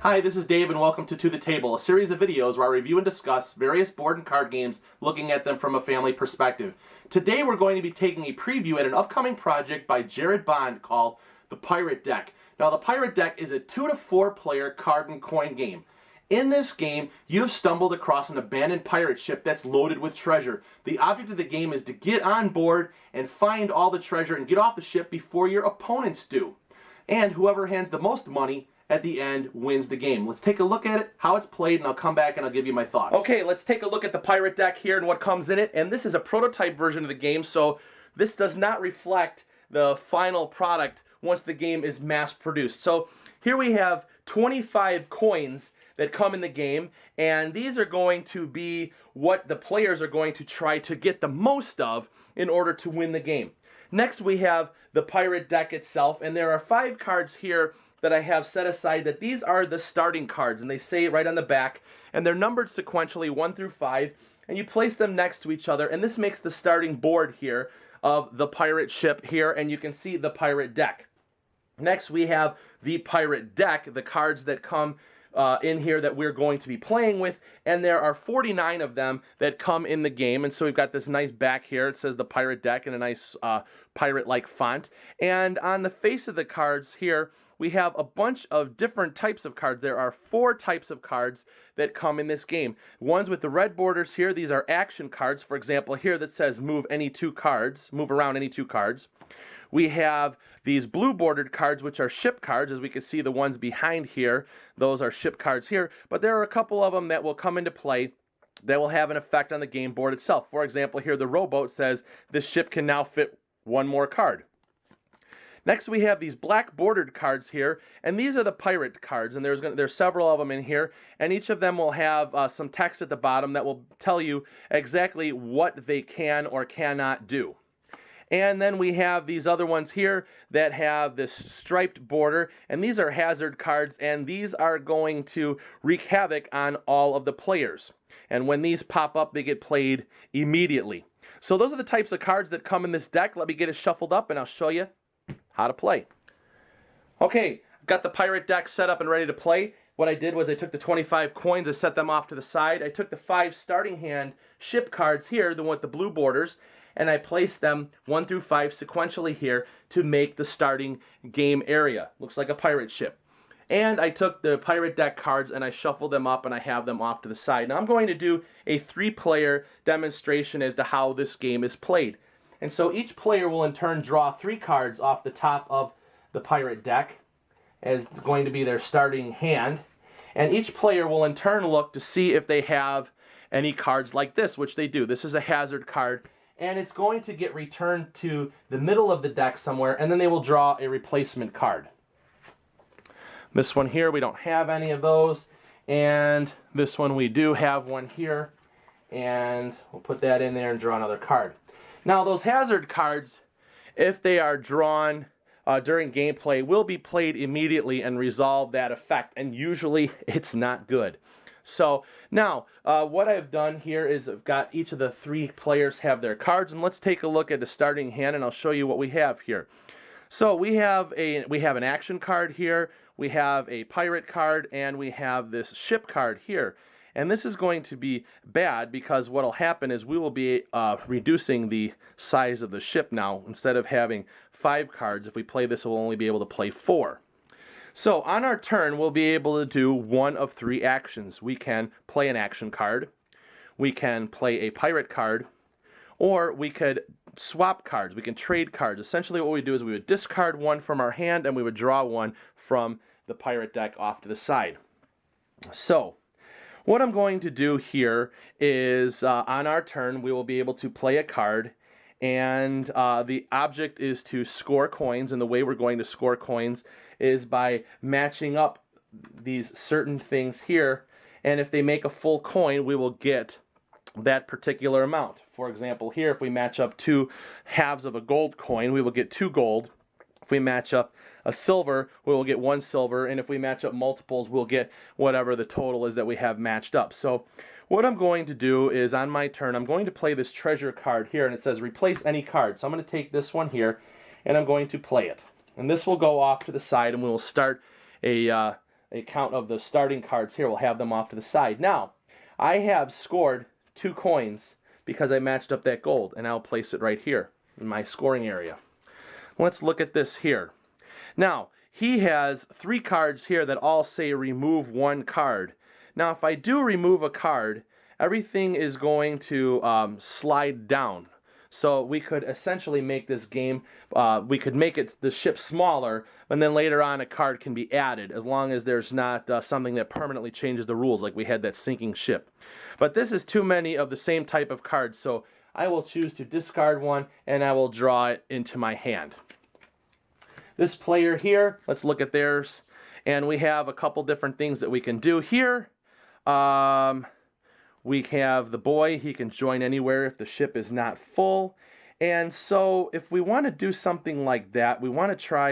Hi, this is Dave and welcome to the Table, a series of videos where I review and discuss various board and card games, looking at them from a family perspective. Today we're going to be taking a preview at an upcoming project by Jared Bond called The Pirate Deck. Now the Pirate Deck is a 2 to 4 player card and coin game. In this game, you have stumbled across an abandoned pirate ship that's loaded with treasure. The object of the game is to get on board and find all the treasure and get off the ship before your opponents do. And whoever hands the most money at the end wins the game. Let's take a look at it, how it's played, and I'll come back and I'll give you my thoughts. Okay, let's take a look at the Pirate Deck here and what comes in it. And this is a prototype version of the game, so this does not reflect the final product once the game is mass produced. So here we have 25 coins that come in the game, and these are going to be what the players are going to try to get the most of in order to win the game. Next we have the Pirate Deck itself, and there are 5 cards here that I have set aside that these are the starting cards, and they say it right on the back, and they're numbered sequentially 1 through 5, and you place them next to each other, and this makes the starting board here of the pirate ship here, and you can see the Pirate Deck. Next we have the Pirate Deck, the cards that come in here that we're going to be playing with, and there are 49 of them that come in the game. And so we've got this nice back here. It says the Pirate Deck in a nice pirate-like font. And on the face of the cards here, we have a bunch of different types of cards. There are 4 types of cards that come in this game. Ones with the red borders here, these are action cards. For example, here that says move any 2 cards, move around any 2 cards. We have these blue bordered cards, which are ship cards. As we can see, the ones behind here, those are ship cards here. But there are a couple of them that will come into play that will have an effect on the game board itself. For example, here the rowboat says this ship can now fit 1 more card. Next we have these black bordered cards here, and these are the pirate cards, and there's several of them in here, and each of them will have some text at the bottom that will tell you exactly what they can or cannot do. And then we have these other ones here that have this striped border, and these are hazard cards, and these are going to wreak havoc on all of the players. And when these pop up, they get played immediately. So those are the types of cards that come in this deck. Let me get it shuffled up and I'll show you how to play. Okay, I've got the Pirate Deck set up and ready to play. What I did was I took the 25 coins, I set them off to the side. I took the 5 starting hand ship cards here, the one with the blue borders, and I placed them 1 through 5 sequentially here to make the starting game area. Looks like a pirate ship. And I took the Pirate Deck cards and I shuffled them up and I have them off to the side. Now I'm going to do a 3-player demonstration as to how this game is played. And so each player will in turn draw 3 cards off the top of the Pirate Deck as going to be their starting hand. And each player will in turn look to see if they have any cards like this, which they do. This is a hazard card, and it's going to get returned to the middle of the deck somewhere, and then they will draw a replacement card. This one here, we don't have any of those, and this one we do have one here, and we'll put that in there and draw another card. Now those hazard cards, if they are drawn during gameplay, will be played immediately and resolve that effect, and usually it's not good. So now what I've done here is I've got each of the 3 players have their cards, and let's take a look at the starting hand and I'll show you what we have here. So we have an action card here, we have a pirate card, and we have this ship card here. And this is going to be bad because what will happen is we will be reducing the size of the ship now. Instead of having 5 cards, if we play this, we'll only be able to play 4. So on our turn, we'll be able to do one of 3 actions. We can play an action card, we can play a pirate card, or we could swap cards. We can trade cards. Essentially what we do is we would discard 1 from our hand and we would draw 1 from the Pirate Deck off to the side. So what I'm going to do here is on our turn we will be able to play a card, and the object is to score coins, and the way we're going to score coins is by matching up these certain things here, and if they make a full coin we will get that particular amount. For example, here if we match up 2 halves of a gold coin, we will get 2 gold. If we match up a silver, we will get 1 silver, and if we match up multiples, we'll get whatever the total is that we have matched up. So what I'm going to do is on my turn, I'm going to play this treasure card here, and it says replace any card. So I'm going to take this one here, and I'm going to play it. And this will go off to the side, and we will start a a count of the starting cards here. We'll have them off to the side. Now, I have scored 2 coins because I matched up that gold, and I'll place it right here in my scoring area. Let's look at this here. Now, he has 3 cards here that all say remove 1 card. Now, if I do remove a card, everything is going to slide down. So we could essentially make this game, we could make the ship smaller, and then later on a card can be added, as long as there's not something that permanently changes the rules, like we had that sinking ship. But this is too many of the same type of cards, so I will choose to discard one, and I will draw it into my hand. This player here, let's look at theirs, and we have a couple different things that we can do here. We have the boy, he can join anywhere if the ship is not full. And so if we want to do something like that, we want to try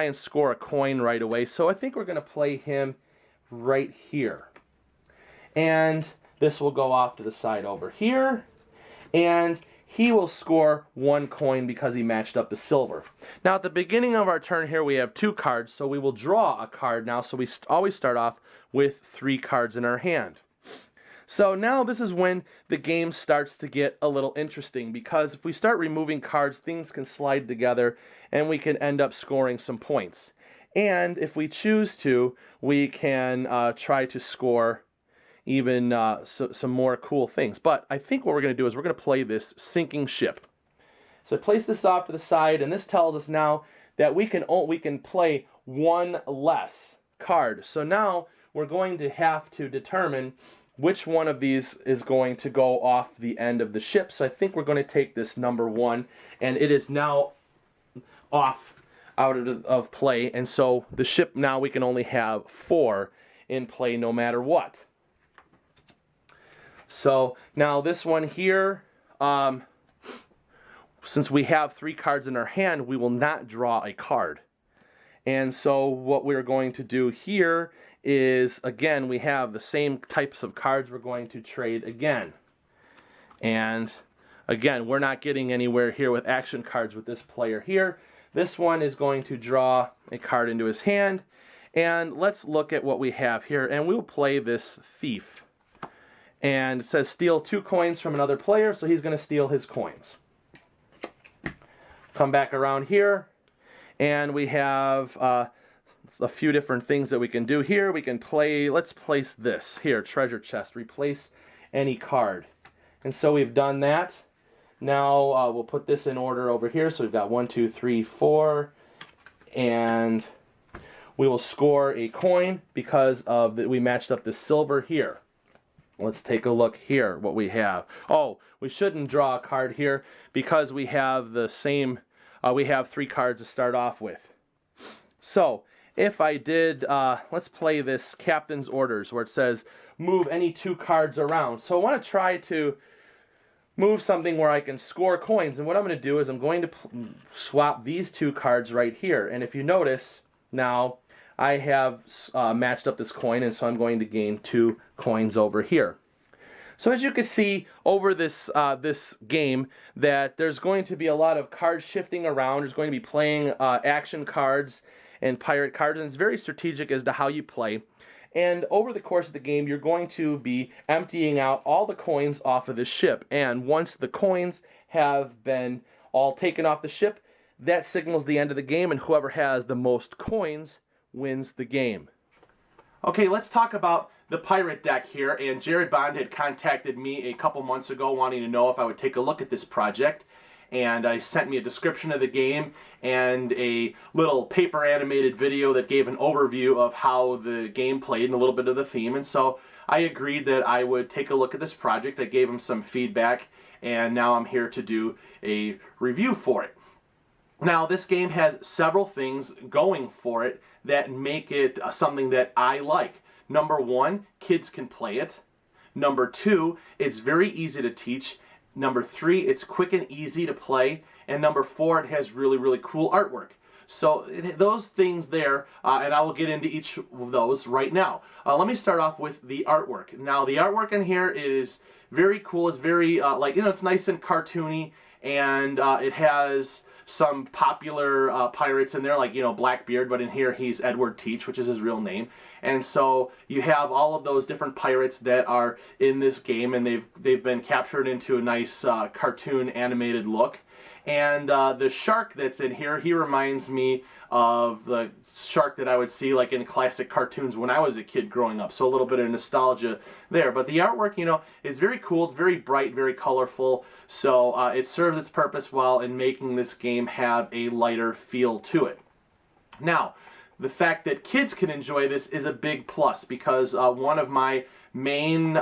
and score a coin right away. So I think we're going to play him right here. And this will go off to the side over here. And he will score 1 coin because he matched up the silver. Now at the beginning of our turn here we have 2 cards, so we will draw a card now. So we always start off with 3 cards in our hand. So now this is when the game starts to get a little interesting, because if we start removing cards, things can slide together and we can end up scoring some points. And if we choose to, we can try to score even some more cool things. But I think what we're going to do is we're going to play this sinking ship. So I place this off to the side, and this tells us now that we can play 1 less card. So now we're going to have to determine which one of these is going to go off the end of the ship. So I think we're going to take this number 1, and it is now off out of play, and so the ship now we can only have 4 in play no matter what. So now this one here, since we have 3 cards in our hand, we will not draw a card. And so what we're going to do here is, again, we have the same types of cards we're going to trade again. And again, we're not getting anywhere here with action cards with this player here. This one is going to draw a card into his hand. And let's look at what we have here, and we'll play this thief. And it says steal 2 coins from another player, so he's going to steal his coins. Come back around here, and we have a few different things that we can do here. We can play, let's place this here, treasure chest, replace any card. And so we've done that. Now we'll put this in order over here. So we've got 1, 2, 3, 4, and we will score a coin because of that we matched up the silver here. Let's take a look here what we have. Oh, we shouldn't draw a card here because we have the same, we have 3 cards to start off with. So if I did, let's play this Captain's Orders where it says move any 2 cards around. So I want to try to move something where I can score coins. And what I'm going to do is I'm going to swap these 2 cards right here. And if you notice, now I have matched up this coin, and so I'm going to gain 2 coins over here. So as you can see over this this game, that there's going to be a lot of card shifting around. There's going to be playing action cards and pirate cards, and it's very strategic as to how you play. And over the course of the game, you're going to be emptying out all the coins off of the ship. And once the coins have been all taken off the ship, that signals the end of the game, and whoever has the most coins wins the game. Okay, let's talk about the pirate deck here. And Jared Bond had contacted me a couple months ago wanting to know if I would take a look at this project. And he sent me a description of the game and a little paper animated video that gave an overview of how the game played and a little bit of the theme. And so I agreed that I would take a look at this project. I gave him some feedback, and now I'm here to do a review for it. Now, this game has several things going for it that make it something that I like. Number 1, kids can play it. Number 2, it's very easy to teach. Number 3, it's quick and easy to play. And number 4, it has really, really cool artwork. So those things there, and I will get into each of those right now. Let me start off with the artwork. Now, the artwork in here is very cool. It's very, it's nice and cartoony, and it has some popular pirates in there, like, you know, Blackbeard, but in here he's Edward Teach, which is his real name. And so you have all of those different pirates that are in this game, and they've been captured into a nice cartoon animated look. And the shark that's in here, he reminds me of the shark that I would see like in classic cartoons when I was a kid growing up. So a little bit of nostalgia there. But the artwork, you know, is very cool. It's very bright, very colorful. So it serves its purpose well in making this game have a lighter feel to it. Now, the fact that kids can enjoy this is a big plus, because one of my main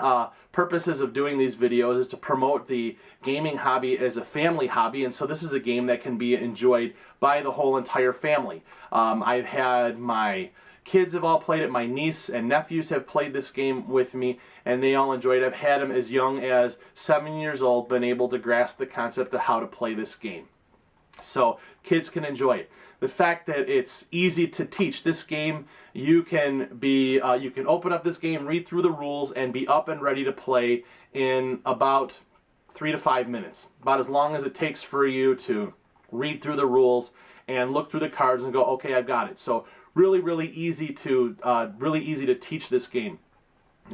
purposes of doing these videos is to promote the gaming hobby as a family hobby, and so this is a game that can be enjoyed by the whole entire family. I've had my kids have all played it, my niece and nephews have played this game with me, and they all enjoyed it. I've had them as young as 7 years old, been able to grasp the concept of how to play this game. So kids can enjoy it. The fact that it's easy to teach. This game, you can open up this game, read through the rules, and be up and ready to play in about 3 to 5 minutes. About as long as it takes for you to read through the rules and look through the cards and go, okay, I've got it. So really easy to teach this game.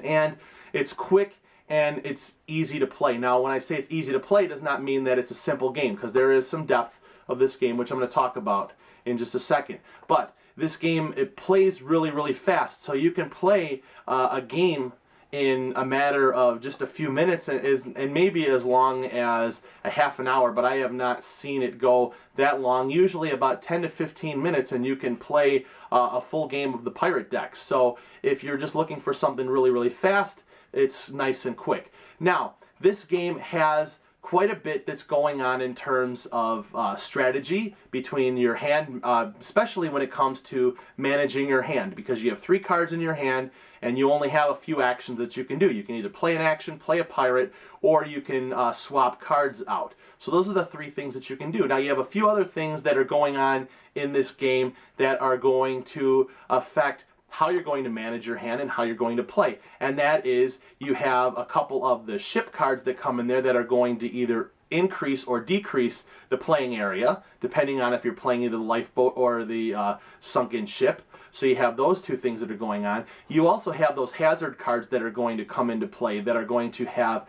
And it's quick and it's easy to play. Now, when I say it's easy to play, it does not mean that it's a simple game, because there is some depth of this game, which I'm going to talk about in just a second. But this game, it plays really fast, so you can play a game in a matter of just a few minutes, and maybe as long as a half an hour, but I have not seen it go that long. Usually about 10 to 15 minutes, and you can play a full game of the pirate deck. So if you're just looking for something really fast, it's nice and quick. Now, this game has quite a bit that's going on in terms of strategy between your hand, especially when it comes to managing your hand, because you have 3 cards in your hand and you only have a few actions that you can do. You can either play an action, play a pirate, or you can swap cards out. So those are the 3 things that you can do. Now, you have a few other things that are going on in this game that are going to affect how you're going to manage your hand and how you're going to play. And that is, you have a couple of the ship cards that come in there that are going to either increase or decrease the playing area, depending on if you're playing either the lifeboat or the sunken ship. So you have those 2 things that are going on. You also have those hazard cards that are going to come into play that are going to have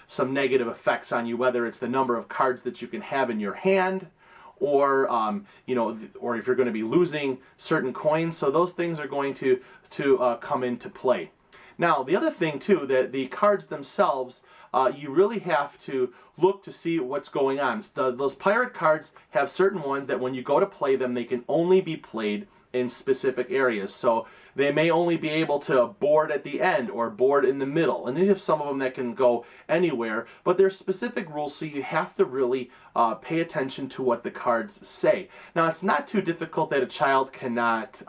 some negative effects on you, whether it's the number of cards that you can have in your hand, or or if you're going to be losing certain coins. So those things are going to come into play. Now, the other thing too, that the cards themselves, you really have to look to see what's going on. Those pirate cards have certain ones that when you go to play them, they can only be played in specific areas. So they may only be able to board at the end or board in the middle. And then you have some of them that can go anywhere, but there's specific rules, so you have to really pay attention to what the cards say. Now, it's not too difficult that a child cannot,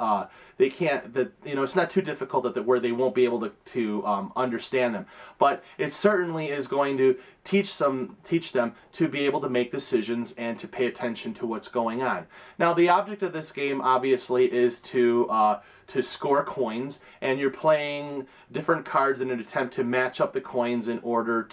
it's not too difficult where they won't be able to understand them. But it certainly is going to teach them to be able to make decisions and to pay attention to what's going on. Now, the object of this game obviously is to score coins, and you're playing different cards in an attempt to match up the coins in order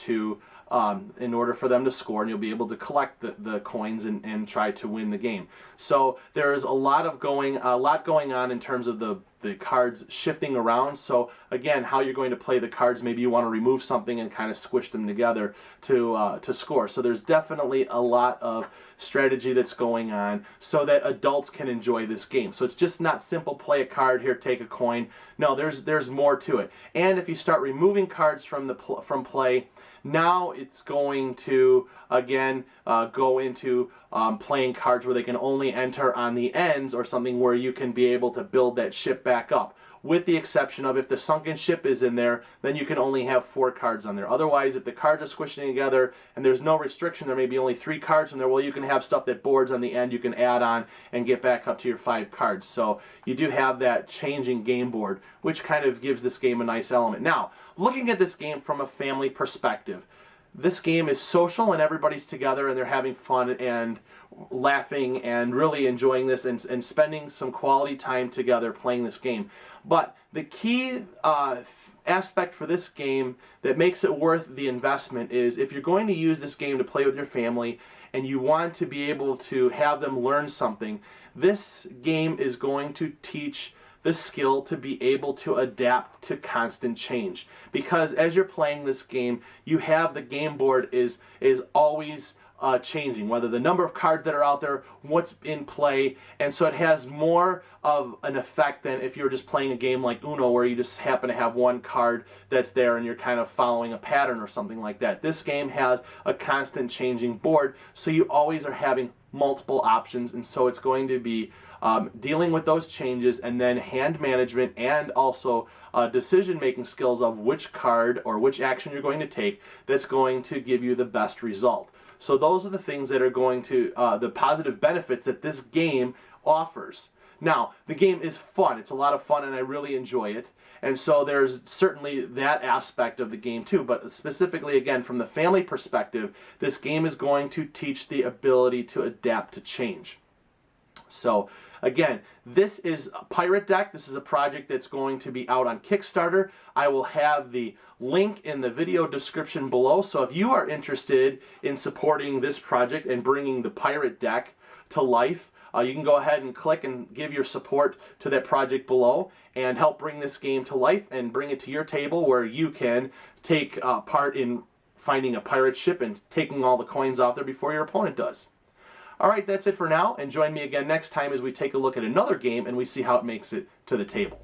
for them to score, and you'll be able to collect the coins and try to win the game. So there's a lot going on in terms of the cards shifting around. So again, how you're going to play the cards, maybe you want to remove something and kind of squish them together to score. So there's definitely a lot of strategy that's going on so that adults can enjoy this game. So it's just not simple play a card here, take a coin. No, there's more to it. And if you start removing cards from play, now it's going to again go into playing cards where they can only enter on the ends, or something where you can be able to build that ship back up. With the exception of if the sunken ship is in there, then you can only have 4 cards on there. Otherwise, if the cards are squishing together and there's no restriction, there may be only 3 cards in there, well, you can have stuff that boards on the end you can add on and get back up to your 5 cards. So you do have that changing game board, which kind of gives this game a nice element. Now, looking at this game from a family perspective, this game is social and everybody's together and they're having fun and laughing and really enjoying this and spending some quality time together playing this game. But the key aspect for this game that makes it worth the investment is if you're going to use this game to play with your family and you want to be able to have them learn something, this game is going to teach the skill to be able to adapt to constant change. Because as you're playing this game, you have the game board is always changing, whether the number of cards that are out there, what's in play, and so it has more of an effect than if you're just playing a game like Uno where you just happen to have one card that's there and you're kind of following a pattern or something like that. This game has a constant changing board, so you always are having multiple options, and so it's going to be dealing with those changes, and then hand management and also decision-making skills of which card or which action you're going to take that's going to give you the best result. So those are the things that are going to, the positive benefits that this game offers. Now, the game is fun. It's a lot of fun and I really enjoy it. And so there's certainly that aspect of the game too, but specifically again from the family perspective, this game is going to teach the ability to adapt to change. So again, this is a Pirate Deck. This is a project that's going to be out on Kickstarter. I will have the link in the video description below. So if you are interested in supporting this project and bringing the Pirate Deck to life, you can go ahead and click and give your support to that project below and help bring this game to life and bring it to your table where you can take part in finding a pirate ship and taking all the coins out there before your opponent does. Alright, that's it for now, and join me again next time as we take a look at another game and we see how it makes it to the table.